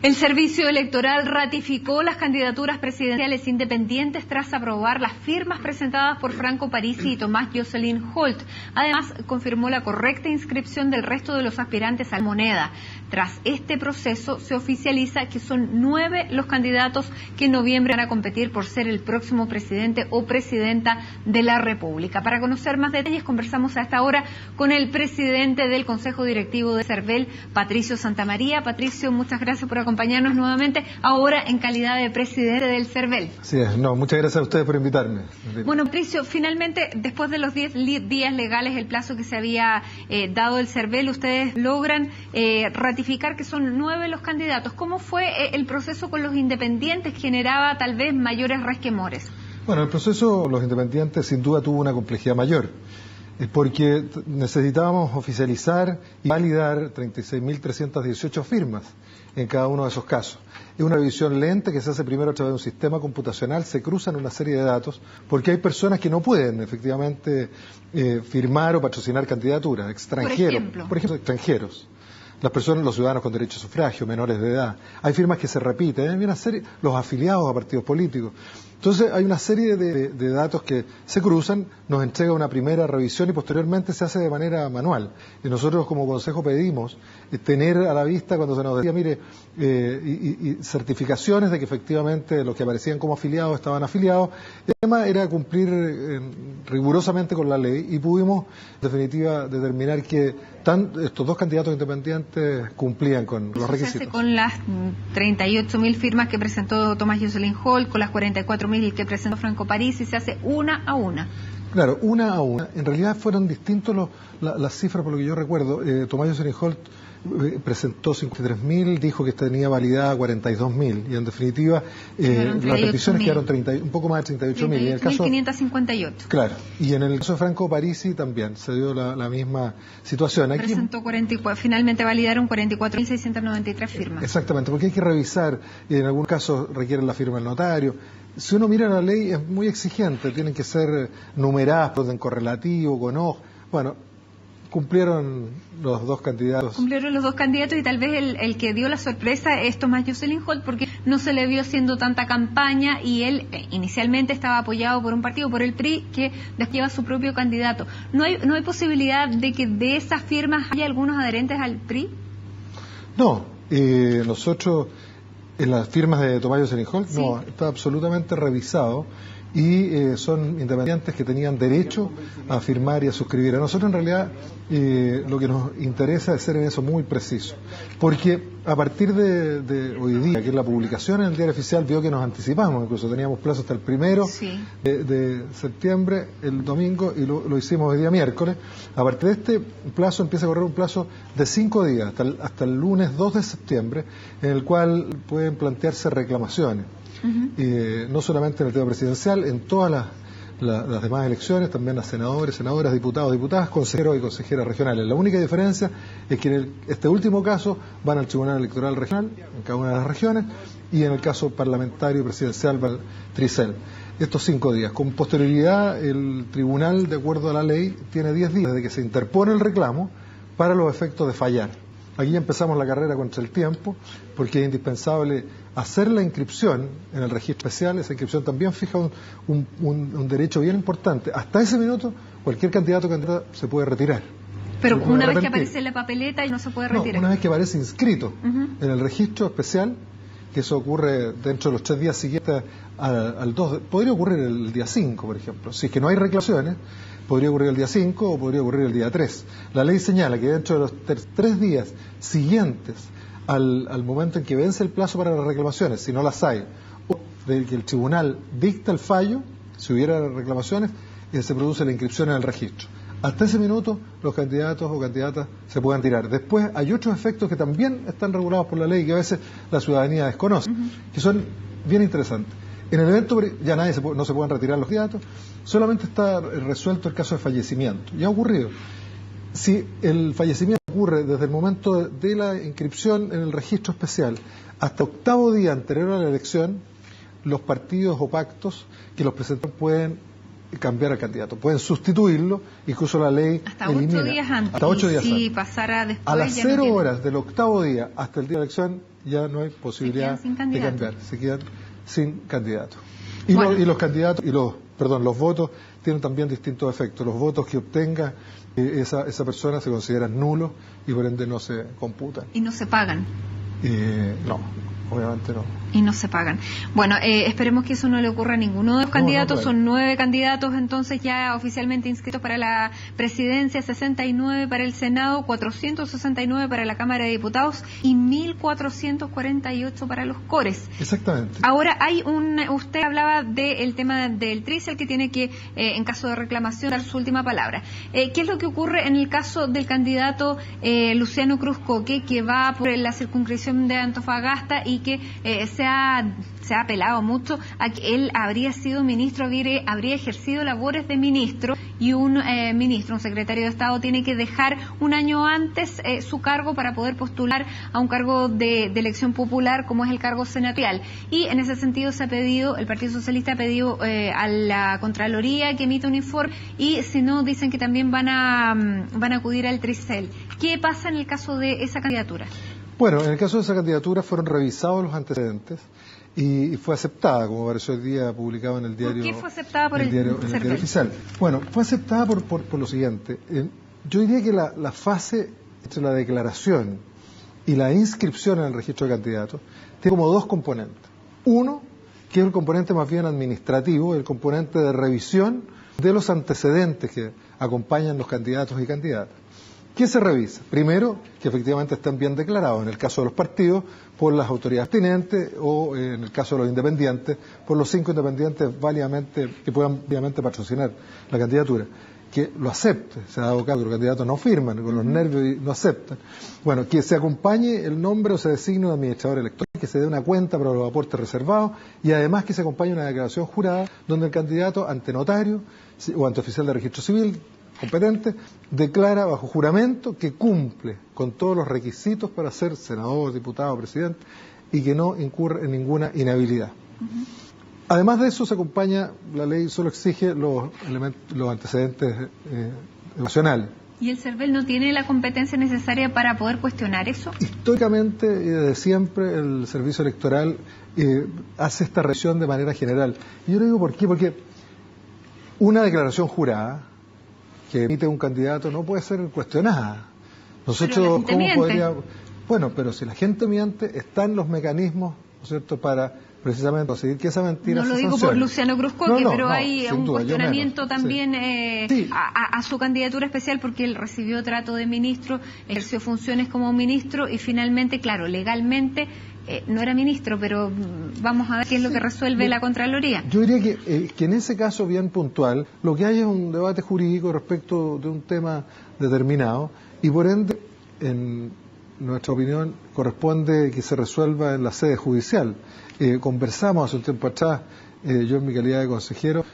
El Servicio Electoral ratificó las candidaturas presidenciales independientes tras aprobar las firmas presentadas por Franco Parisi y Tomás Jocelyn Holt. Además, confirmó la correcta inscripción del resto de los aspirantes a la moneda. Tras este proceso, se oficializa que son 9 los candidatos que en noviembre van a competir por ser el próximo presidente o presidenta de la República. Para conocer más detalles, conversamos a esta hora con el presidente del Consejo Directivo de CERVEL, Patricio Santamaría. Patricio, muchas gracias por acompañarnos nuevamente, ahora en calidad de presidente del CERVEL. Sí, muchas gracias a ustedes por invitarme. Bueno, Patricio, finalmente, después de los 10 días legales, el plazo que se había dado el CERVEL, ustedes logran ratificar que son 9 los candidatos. ¿Cómo fue el proceso con los independientes? ¿Generaba tal vez mayores resquemores? Bueno, el proceso, los independientes, sin duda tuvo una complejidad mayor, porque necesitábamos oficializar y validar 36.318 firmas en cada uno de esos casos. Es una revisión lenta que se hace primero a través de un sistema computacional, se cruzan una serie de datos, porque hay personas que no pueden efectivamente firmar o patrocinar candidaturas, extranjeros, por ejemplo, extranjeros. Las personas, los ciudadanos con derecho a sufragio, menores de edad. Hay firmas que se repiten, hay una serie, los afiliados a partidos políticos. Entonces hay una serie de datos que se cruzan, nos entrega una primera revisión y posteriormente se hace de manera manual. Y nosotros como Consejo pedimos tener a la vista cuando se nos decía, mire, y certificaciones de que efectivamente los que aparecían como afiliados estaban afiliados. El tema era cumplir rigurosamente con la ley y pudimos, en definitiva, determinar que estos 2 candidatos independientes cumplían con los requisitos. Se hace con las 38.000 firmas que presentó Tomás Jocelyn Holt, con las 44.000 que presentó Franco Parisi, se hace una a una. Claro, una a una. En realidad fueron distintos las cifras, por lo que yo recuerdo. Tomás Jocelyn Holt presentó 53.000, dijo que tenía validada 42.000 y en definitiva las peticiones quedaron un poco más de 38.000. Y en el caso 558. Claro, y en el caso de Franco Parisi también se dio la misma situación. Aquí presentó finalmente validaron 44.693 firmas. Exactamente, porque hay que revisar, y en algún caso requieren la firma del notario. Si uno mira la ley es muy exigente, tienen que ser numeradas por orden correlativo, con hoja. Bueno, cumplieron los 2 candidatos. Cumplieron los 2 candidatos y tal vez el que dio la sorpresa es Tomás Jocelyn Holt, porque no se le vio haciendo tanta campaña y él inicialmente estaba apoyado por un partido, por el PRI, que lleva su propio candidato. ¿No hay posibilidad de que de esas firmas haya algunos adherentes al PRI? No, nosotros en las firmas de Tomás Jocelyn Holt, sí. No, está absolutamente revisado y son independientes que tenían derecho a firmar y a suscribir. A nosotros en realidad lo que nos interesa es ser en eso muy preciso, porque a partir de hoy día, que es la publicación en el diario oficial, vio que nos anticipamos, incluso teníamos plazo hasta el 1 sí. de septiembre, el domingo, y lo hicimos el día miércoles. A partir de este plazo empieza a correr un plazo de 5 días, hasta el lunes 2 de septiembre, en el cual pueden plantearse reclamaciones. No solamente en el tema presidencial, en todas las demás elecciones, también a senadores, senadoras, diputados, diputadas, consejeros y consejeras regionales. La única diferencia es que en este último caso van al Tribunal Electoral Regional, en cada una de las regiones, y en el caso parlamentario y presidencial va al Tricel. Estos 5 días. Con posterioridad, el tribunal, de acuerdo a la ley, tiene 10 días desde que se interpone el reclamo para los efectos de fallar. Aquí empezamos la carrera contra el tiempo, porque es indispensable hacer la inscripción en el registro especial. Esa inscripción también fija un derecho bien importante. Hasta ese minuto, cualquier candidato o candidata se puede retirar. Pero una vez que aparece en la papeleta y no se puede retirar. No, una vez que aparece inscrito en el registro especial, que eso ocurre dentro de los 3 días siguientes al 2, podría ocurrir el día 5, por ejemplo. Si es que no hay reclamaciones, podría ocurrir el día 5 o podría ocurrir el día 3. La ley señala que dentro de los 3 días siguientes al momento en que vence el plazo para las reclamaciones, si no las hay, o de que el tribunal dicta el fallo, si hubiera reclamaciones, se produce la inscripción en el registro. Hasta ese minuto los candidatos o candidatas se pueden tirar. Después hay otros efectos que también están regulados por la ley que a veces la ciudadanía desconoce, que son bien interesantes. En el evento ya no se pueden retirar los candidatos, solamente está resuelto el caso de fallecimiento. Ya ha ocurrido. Si el fallecimiento ocurre desde el momento de la inscripción en el registro especial hasta 8º día anterior a la elección, los partidos o pactos que los presentan pueden cambiar al candidato. Pueden sustituirlo, incluso la ley hasta elimina. 8 días antes. Hasta 8 días si antes. pasara después, a las ya 0 no tiene. horas del 8º día hasta el día de la elección ya no hay posibilidad de cambiar. Se quedan sin candidato. Y, bueno. los candidatos y los votos tienen también distintos efectos. Los votos que obtenga esa persona se consideran nulos y por ende no se computan. Y no se pagan. No, obviamente no. Y no se pagan. Bueno, esperemos que eso no le ocurra a ninguno de los candidatos. Claro. Son 9 candidatos entonces ya oficialmente inscritos para la presidencia, 69 para el Senado, 469 para la Cámara de Diputados y 1.448 para los cores. Exactamente. Ahora usted hablaba del tema del TRICEL que tiene que, en caso de reclamación, dar su última palabra. ¿Qué es lo que ocurre en el caso del candidato Luciano Cruzcoque, que va por la circunscripción de Antofagasta y que se ha apelado mucho a que él habría sido ministro, habría ejercido labores de ministro, y un secretario de Estado, tiene que dejar un año antes su cargo para poder postular a un cargo de elección popular, como es el cargo senatorial. Y en ese sentido el Partido Socialista ha pedido a la Contraloría que emita un informe, y si no, dicen que también van a acudir al TRICEL. ¿Qué pasa en el caso de esa candidatura? Bueno, en el caso de esa candidatura fueron revisados los antecedentes y fue aceptada, como apareció el día publicado en el diario. ¿Por qué fue aceptada por el diario oficial? Bueno, fue aceptada por lo siguiente. Yo diría que la fase entre la declaración y la inscripción en el registro de candidatos tiene como dos componentes. Uno, que es el componente más bien administrativo, el componente de revisión de los antecedentes que acompañan los candidatos y candidatas. ¿Qué se revisa? Primero, que efectivamente estén bien declarados, en el caso de los partidos, por las autoridades pertinentes, o en el caso de los independientes, por los 5 independientes que puedan válidamente patrocinar la candidatura. Que lo acepte, se ha dado caso que los candidatos no firman, con los nervios y no aceptan. Bueno, que se acompañe el nombre o se designe un administrador electoral, que se dé una cuenta para los aportes reservados, y además que se acompañe una declaración jurada donde el candidato ante notario o ante oficial de registro civil competente declara bajo juramento que cumple con todos los requisitos para ser senador, diputado, presidente, y que no incurre en ninguna inhabilidad. Además de eso, se acompaña, la ley solo exige los antecedentes emocionales. ¿Y el CERVEL no tiene la competencia necesaria para poder cuestionar eso? Históricamente y desde siempre el Servicio Electoral hace esta revisión de manera general. Y yo le digo por qué, porque una declaración jurada que emite un candidato no puede ser cuestionada. Nosotros, ¿cómo podría? Bueno, pero si la gente miente, están los mecanismos, ¿no es cierto?, para precisamente conseguir que esa mentira se sancione. No lo digo por Luciano Cruzcoque, pero hay un duda, cuestionamiento también sí. A su candidatura especial, porque él recibió trato de ministro, ejerció funciones como ministro y finalmente, claro, legalmente no era ministro, pero vamos a ver qué es lo que resuelve la Contraloría. Yo diría que en ese caso bien puntual, lo que hay es un debate jurídico respecto de un tema determinado, y por ende, en nuestra opinión, corresponde que se resuelva en la sede judicial. Conversamos hace un tiempo atrás, yo en mi calidad de consejero,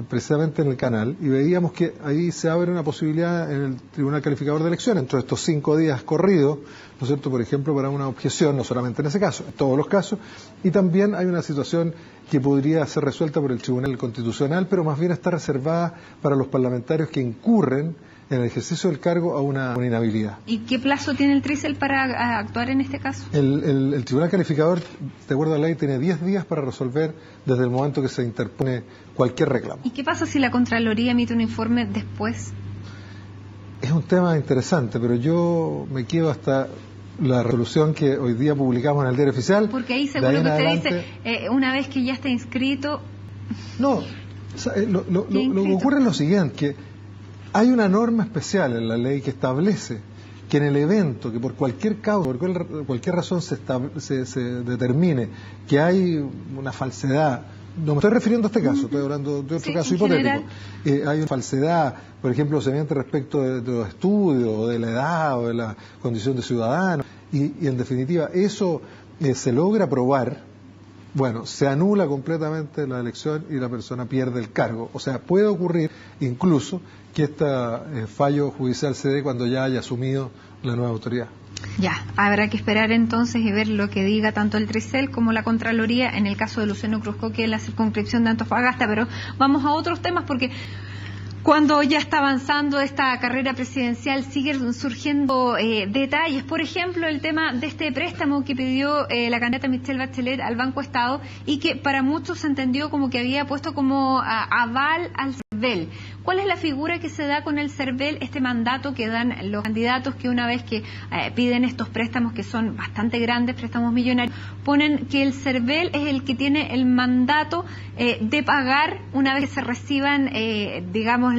precisamente en el canal, y veíamos que ahí se abre una posibilidad en el Tribunal Calificador de Elecciones, entre estos 5 días corridos, ¿no es cierto?, por ejemplo, para una objeción, no solamente en ese caso, en todos los casos, y también hay una situación que podría ser resuelta por el Tribunal Constitucional, pero más bien está reservada para los parlamentarios que incurren en el ejercicio del cargo a una inhabilidad. ¿Y qué plazo tiene el TRICEL para actuar en este caso? El Tribunal Calificador, de acuerdo a la ley, tiene 10 días para resolver desde el momento que se interpone cualquier reclamo. ¿Y qué pasa si la Contraloría emite un informe después? Es un tema interesante, pero yo me quedo hasta la resolución que hoy día publicamos en el Diario Oficial. Porque ahí, según lo que usted dice, una vez que ya está inscrito... No, o sea, lo que ocurre es lo siguiente, que hay una norma especial en la ley que establece que en el evento que por cualquier causa, por cualquier razón se determine que hay una falsedad, no me estoy refiriendo a este caso, estoy hablando de otro caso hipotético, hay una falsedad, por ejemplo, se miente respecto de los estudios, o de la edad, o de la condición de ciudadano, y en definitiva eso se logra probar, bueno, se anula completamente la elección y la persona pierde el cargo. O sea, puede ocurrir incluso que este fallo judicial se dé cuando ya haya asumido la nueva autoridad. Ya, habrá que esperar entonces y ver lo que diga tanto el Tricel como la Contraloría en el caso de Luciano Cruzco, que es la circunscripción de Antofagasta. Pero vamos a otros temas, porque cuando ya está avanzando esta carrera presidencial siguen surgiendo detalles. Por ejemplo, el tema de este préstamo que pidió la candidata Michelle Bachelet al Banco Estado y que para muchos se entendió como que había puesto como aval al CERVEL. ¿Cuál es la figura que se da con el CERVEL, este mandato que dan los candidatos que una vez que piden estos préstamos que son bastante grandes, préstamos millonarios, ponen que el CERVEL es el que tiene el mandato de pagar una vez que se reciban, digamos,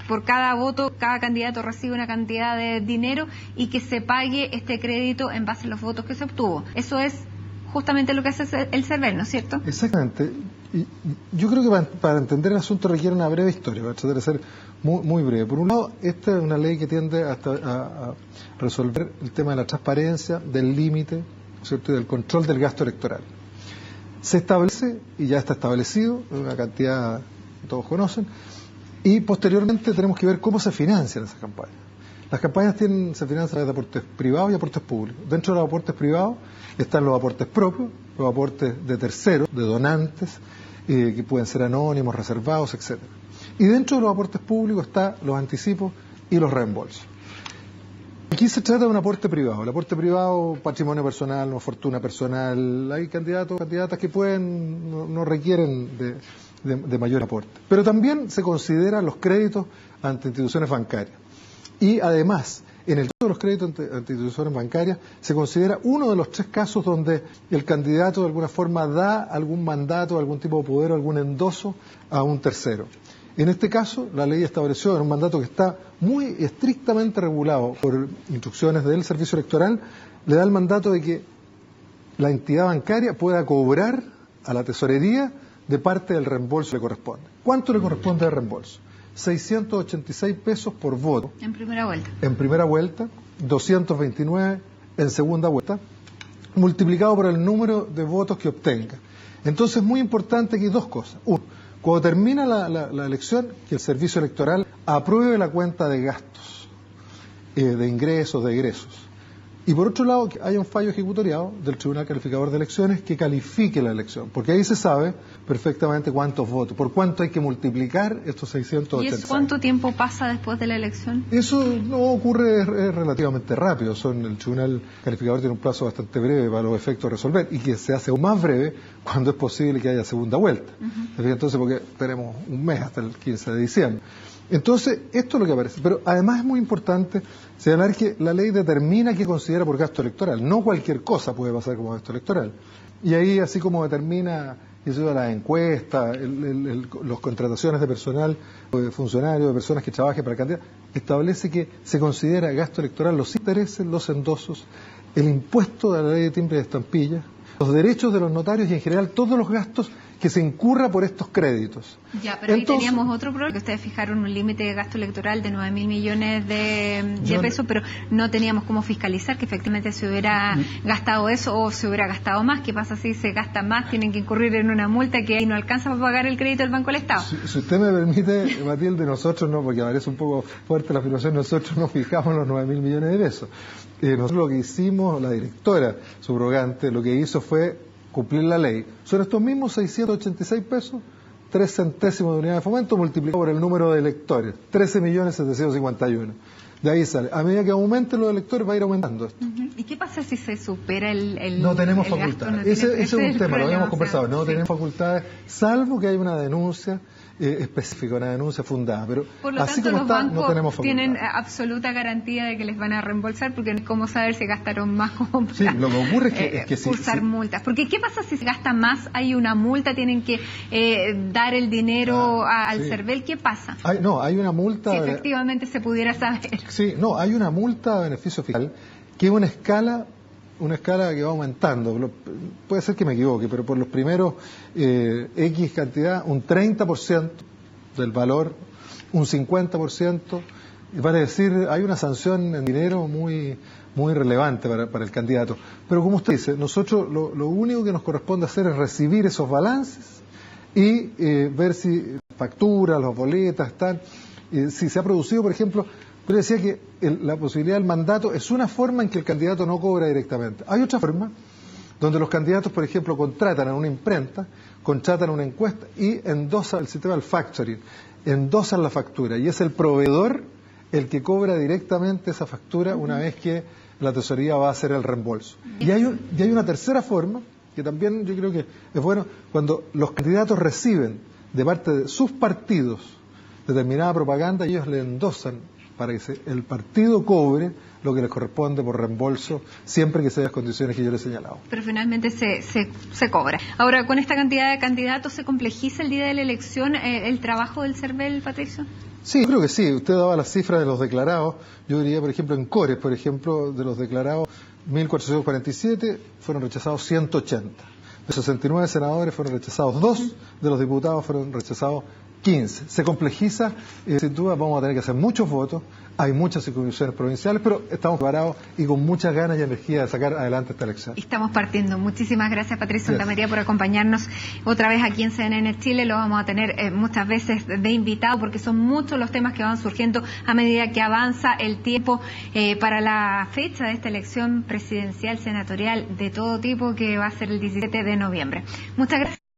por cada voto, cada candidato recibe una cantidad de dinero y que se pague este crédito en base a los votos que se obtuvo? Eso es justamente lo que hace el CERVEL, ¿no es cierto? Exactamente. Y yo creo que para entender el asunto requiere una breve historia, voy a tratar de ser muy breve. Por un lado, esta es una ley que tiende a resolver el tema de la transparencia, del límite, ¿cierto?, y del control del gasto electoral. Se establece, y ya está establecido, una cantidad que todos conocen, y posteriormente tenemos que ver cómo se financian esas campañas. Las campañas se financian de aportes privados y aportes públicos. Dentro de los aportes privados están los aportes propios, los aportes de terceros, de donantes, que pueden ser anónimos, reservados, etc. Y dentro de los aportes públicos están los anticipos y los reembolsos. Aquí se trata de un aporte privado. El aporte privado, patrimonio personal, no fortuna personal. Hay candidatas que no requieren de mayor aporte. Pero también se consideran los créditos ante instituciones bancarias. Y además, en el caso de los créditos ante instituciones bancarias, se considera uno de los 3 casos donde el candidato de alguna forma da algún mandato, algún tipo de poder, algún endoso a un tercero. En este caso, la ley estableció en un mandato que está muy estrictamente regulado por instrucciones del Servicio Electoral, le da el mandato de que la entidad bancaria pueda cobrar a la tesorería de parte del reembolso que le corresponde. ¿Cuánto le corresponde de reembolso? 686 pesos por voto. En primera vuelta. En primera vuelta, 229 en segunda vuelta, multiplicado por el número de votos que obtenga. Entonces es muy importante que hay 2 cosas. Uno, cuando termina la elección, que el Servicio Electoral apruebe la cuenta de gastos, de ingresos, de egresos. Y por otro lado, que haya un fallo ejecutoriado del Tribunal Calificador de Elecciones que califique la elección, porque ahí se sabe perfectamente cuántos votos, por cuánto hay que multiplicar estos 686. ¿Y eso cuánto tiempo pasa después de la elección? Eso no ocurre relativamente rápido. El Tribunal Calificador tiene un plazo bastante breve para los efectos de resolver, y que se hace aún más breve cuando es posible que haya segunda vuelta. Entonces, porque tenemos un mes hasta el 15 de diciembre. Entonces, esto es lo que aparece. Pero además es muy importante señalar que la ley determina qué considera por gasto electoral. No cualquier cosa puede pasar como gasto electoral. Y ahí, así como determina las encuestas, las contrataciones de personal, de funcionarios, de personas que trabajen para candidatos, establece que se considera gasto electoral los intereses, los endosos, el impuesto de la ley de timbre de estampillas, los derechos de los notarios y en general todos los gastos que se incurra por estos créditos. Ya, pero ahí teníamos otro problema, que ustedes fijaron un límite de gasto electoral de 9.000 millones de pesos, pero no teníamos cómo fiscalizar que efectivamente se hubiera gastado eso o se hubiera gastado más. ¿Qué pasa si se gasta más? Tienen que incurrir en una multa que ahí no alcanza para pagar el crédito del Banco del Estado. Si usted me permite, Matilde, nosotros no, porque me parece un poco fuerte la afirmación, nosotros no fijamos los 9.000 millones de pesos. Nosotros lo que hicimos, la directora subrogante, lo que hizo fue cumplir la ley. Son estos mismos 686 pesos, 3 centésimos de unidad de fomento multiplicado por el número de electores, 13.751.000. De ahí sale. A medida que aumenten los electores va a ir aumentando esto. ¿Y qué pasa si se supera el No tenemos el facultades. Gasto, Ese es un tema, lo habíamos conversado. No sí. tenemos facultades, salvo que haya una denuncia específica, una denuncia fundada. Pero por lo así tanto, como los está, bancos no tenemos facultades. tienen absoluta garantía de que les van a reembolsar, porque no es como saber si gastaron más como para, sí, lo que ocurre es que cursar multas. Porque ¿qué pasa si se gasta más? Hay una multa, tienen que dar el dinero al CERVEL. ¿Qué pasa? Hay una multa. Si efectivamente se pudiera saber. Sí, hay una multa de beneficio fiscal que es una escala que va aumentando. Puede ser que me equivoque, pero por los primeros X cantidad, un 30% del valor, un 50%, vale decir, hay una sanción en dinero muy relevante para el candidato. Pero como usted dice, nosotros lo único que nos corresponde hacer es recibir esos balances y ver si facturas, las boletas, si se ha producido, por ejemplo, Pero decía que la posibilidad del mandato es una forma en que el candidato no cobra directamente. Hay otra forma donde los candidatos, por ejemplo, contratan a una imprenta, contratan una encuesta y endosan el sistema del factoring, endosan la factura y es el proveedor el que cobra directamente esa factura una vez que la tesorería va a hacer el reembolso. Y hay una tercera forma, que también yo creo que es bueno, cuando los candidatos reciben de parte de sus partidos determinada propaganda, ellos le endosan para que el partido cobre lo que les corresponde por reembolso, siempre que sean las condiciones que yo les he señalado. Pero finalmente se cobra. Ahora, con esta cantidad de candidatos, ¿se complejiza el día de la elección el trabajo del CERVEL, Patricio? Sí, creo que sí. Usted daba las cifras de los declarados. Yo diría, por ejemplo, en Cores, por ejemplo, de los declarados, 1.447 fueron rechazados 180. De 69 senadores fueron rechazados 2, de los diputados fueron rechazados 15. Se complejiza, sin duda vamos a tener que hacer muchos votos, hay muchas circunscripciones provinciales, pero estamos preparados y con muchas ganas y energía de sacar adelante esta elección. Estamos partiendo. Muchísimas gracias, Patricio Santamaría, por acompañarnos otra vez aquí en CNN Chile. Lo vamos a tener muchas veces de invitado porque son muchos los temas que van surgiendo a medida que avanza el tiempo para la fecha de esta elección presidencial, senatorial, de todo tipo, que va a ser el 17 de noviembre. Muchas gracias.